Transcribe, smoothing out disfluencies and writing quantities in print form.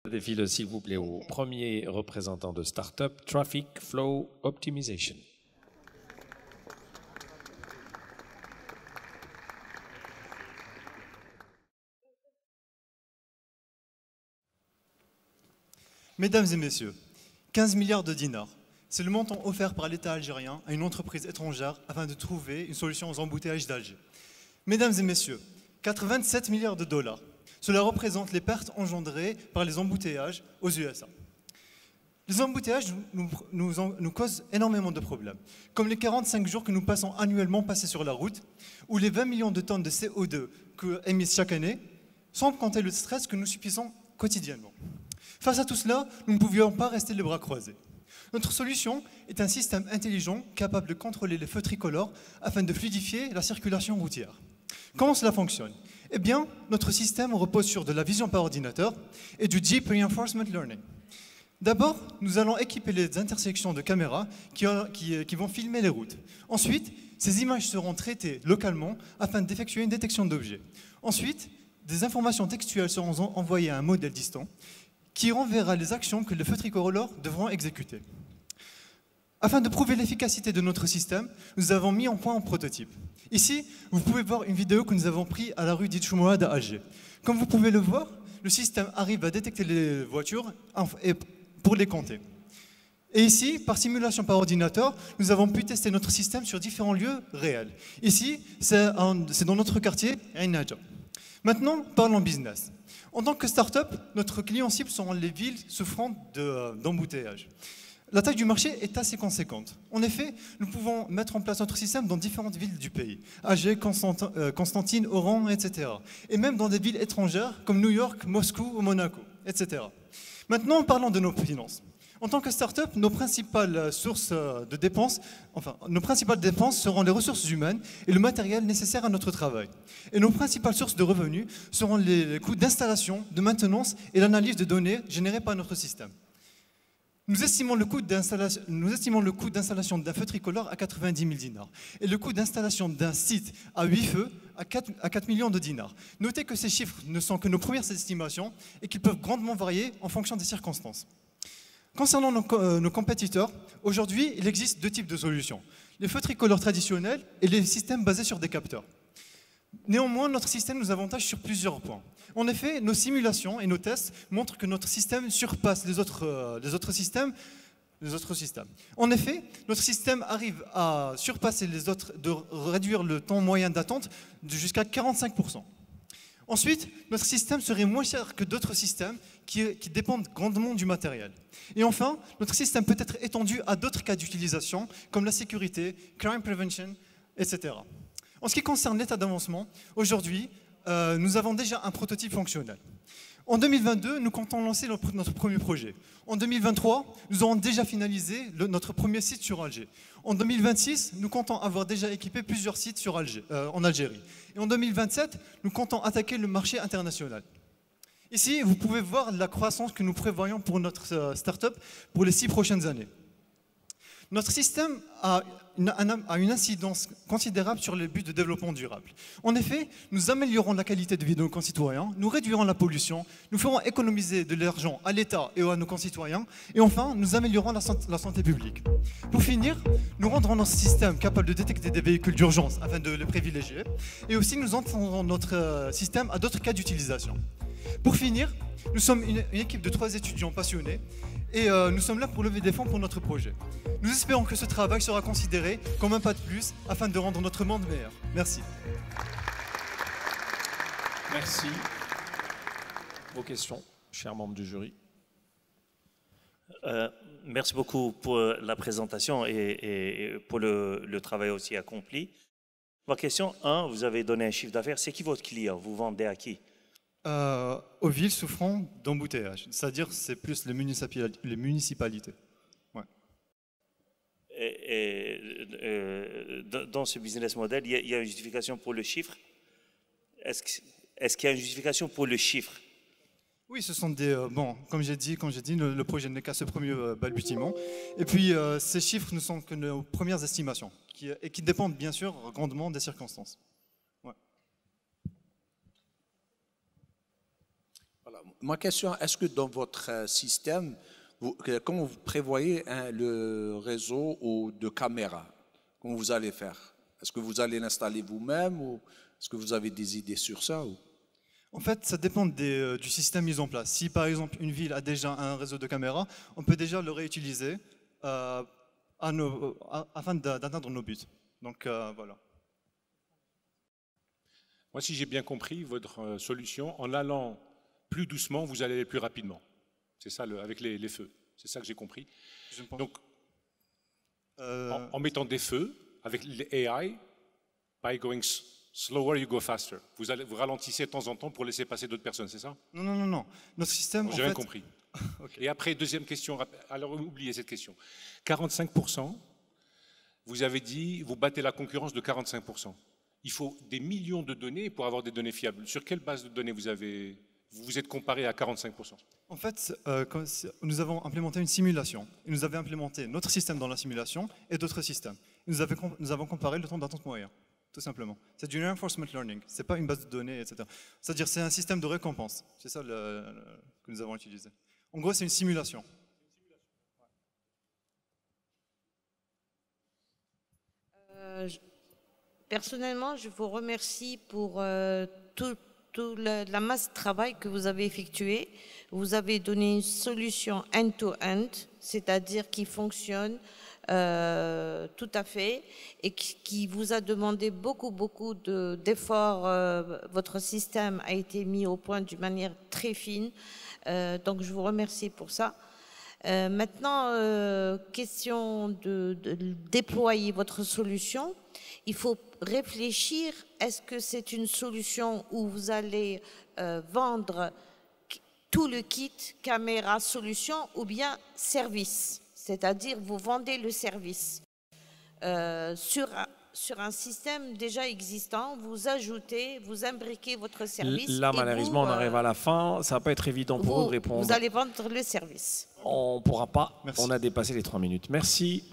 Défile, s'il vous plaît, au premier représentant de Startup, Traffic Flow Optimization. Mesdames et messieurs, 15 milliards de dinars, c'est le montant offert par l'État algérien à une entreprise étrangère afin de trouver une solution aux embouteillages d'Alger. Mesdames et messieurs, 87 milliards de dollars, cela représente les pertes engendrées par les embouteillages aux USA. Les embouteillages nous causent énormément de problèmes, comme les 45 jours que nous passons annuellement passés sur la route, ou les 20 millions de tonnes de CO2 émises chaque année, sans compter le stress que nous subissons quotidiennement. Face à tout cela, nous ne pouvions pas rester les bras croisés. Notre solution est un système intelligent capable de contrôler les feux tricolores afin de fluidifier la circulation routière. Comment cela fonctionne? Eh bien, notre système repose sur de la vision par ordinateur et du Deep Reinforcement Learning. D'abord, nous allons équiper les intersections de caméras qui vont filmer les routes. Ensuite, ces images seront traitées localement afin d'effectuer une détection d'objets. Ensuite, des informations textuelles seront envoyées à un modèle distant qui renverra les actions que les feux tricolores devront exécuter. Afin de prouver l'efficacité de notre système, nous avons mis en point un prototype. Ici, vous pouvez voir une vidéo que nous avons prise à la rue d'Itchoumoad à Alger. Comme vous pouvez le voir, le système arrive à détecter les voitures pour les compter. Et ici, par simulation par ordinateur, nous avons pu tester notre système sur différents lieux réels. Ici, c'est dans notre quartier, Ain Nadja. Maintenant, parlons business. En tant que start-up, notre client cible seront les villes souffrant d'embouteillage. La taille du marché est assez conséquente. En effet, nous pouvons mettre en place notre système dans différentes villes du pays. Alger, Constantine, Oran, etc. Et même dans des villes étrangères comme New York, Moscou ou Monaco, etc. Maintenant, parlons de nos finances. En tant que start-up, nos principales sources de dépenses, nos principales dépenses seront les ressources humaines et le matériel nécessaire à notre travail. Et nos principales sources de revenus seront les coûts d'installation, de maintenance et l'analyse de données générées par notre système. Nous estimons le coût d'installation d'un feu tricolore à 90 000 dinars et le coût d'installation d'un site à 8 feux à 4 millions de dinars. Notez que ces chiffres ne sont que nos premières estimations et qu'ils peuvent grandement varier en fonction des circonstances. Concernant nos compétiteurs, aujourd'hui, il existe deux types de solutions. Les feux tricolores traditionnels et les systèmes basés sur des capteurs. Néanmoins, notre système nous avantage sur plusieurs points. En effet, nos simulations et nos tests montrent que notre système surpasse les autres systèmes. En effet, notre système arrive à surpasser les autres, de réduire le temps moyen d'attente jusqu'à 45%. Ensuite, notre système serait moins cher que d'autres systèmes qui dépendent grandement du matériel. Et enfin, notre système peut être étendu à d'autres cas d'utilisation, comme la sécurité, crime prevention, etc. En ce qui concerne l'état d'avancement, aujourd'hui, nous avons déjà un prototype fonctionnel. En 2022, nous comptons lancer notre premier projet. En 2023, nous aurons déjà finalisé notre premier site sur Alger. En 2026, nous comptons avoir déjà équipé plusieurs sites en Algérie. Et en 2027, nous comptons attaquer le marché international. Ici, vous pouvez voir la croissance que nous prévoyons pour notre start-up pour les 6 prochaines années. Notre système a une incidence considérable sur les buts de développement durable. En effet, nous améliorons la qualité de vie de nos concitoyens, nous réduirons la pollution, nous ferons économiser de l'argent à l'État et à nos concitoyens, et enfin, nous améliorons la santé publique. Pour finir, nous rendrons notre système capable de détecter des véhicules d'urgence afin de les privilégier, et aussi nous entendrons notre système à d'autres cas d'utilisation. Pour finir, nous sommes une équipe de 3 étudiants passionnés, et nous sommes là pour lever des fonds pour notre projet. Nous espérons que ce travail sera considéré comme un pas de plus afin de rendre notre monde meilleur. Merci. Merci. Vos questions, chers membres du jury. Merci beaucoup pour la présentation et pour le travail aussi accompli. Ma question 1, vous avez donné un chiffre d'affaires. C'est qui votre client? Vous vendez à qui? Aux villes souffrant d'embouteillage, c'est-à-dire c'est plus les municipalités. Ouais. Dans ce business model, il y a une justification pour le chiffre. Est-ce qu'il y a une justification pour le chiffre? Oui, ce sont des... comme j'ai dit, le projet n'est qu'à ce premier balbutiement. Et puis, ces chiffres ne sont que nos premières estimations, qui dépendent bien sûr grandement des circonstances. Ouais. Voilà. ma question, est-ce que dans votre système, comment vous prévoyez le réseau de caméras? Comment vous allez faire? Est-ce que vous allez l'installer vous-même ou est-ce que vous avez des idées sur ça ou? En fait, ça dépend du système mis en place. Si par exemple une ville a déjà un réseau de caméras, on peut déjà le réutiliser afin d'atteindre nos buts. Donc voilà. Moi, si j'ai bien compris, votre solution, en allant plus doucement, vous allez aller plus rapidement. C'est ça, avec les feux. C'est ça que j'ai compris. Je pense. Donc, en mettant des feux, avec les AI, by going slower, you go faster. Vous ralentissez de temps en temps pour laisser passer d'autres personnes, c'est ça? Non, non, non, non. Notre système, J'ai rien compris. Okay. Et après, deuxième question, alors oubliez cette question. 45%, vous avez dit, vous battez la concurrence de 45%. Il faut des millions de données pour avoir des données fiables. Sur quelle base de données vous êtes comparé à 45%? En fait, nous avons implémenté une simulation. Et nous avons implémenté notre système dans la simulation et d'autres systèmes. Nous avons comparé le temps d'attente moyen, tout simplement. C'est du reinforcement learning, ce n'est pas une base de données, etc. C'est-à-dire c'est un système de récompense. C'est ça que nous avons utilisé. En gros, c'est une simulation. Personnellement, je vous remercie pour toute la masse de travail que vous avez effectué. Vous avez donné une solution end-to-end, c'est-à-dire qui fonctionne tout à fait et qui vous a demandé beaucoup d'efforts. Votre système a été mis au point d'une manière très fine. Donc, je vous remercie pour ça. Maintenant, question de déployer votre solution. Il faut réfléchir, est-ce que c'est une solution où vous allez vendre tout le kit caméra solution ou bien service, c'est-à-dire vous vendez le service sur un système déjà existant, vous ajoutez, vous imbriquez votre service. Là, malheureusement, on arrive à la fin. Ça va pas être évident pour vous de répondre. Vous allez vendre le service. On ne pourra pas. Merci. On a dépassé les 3 minutes. Merci.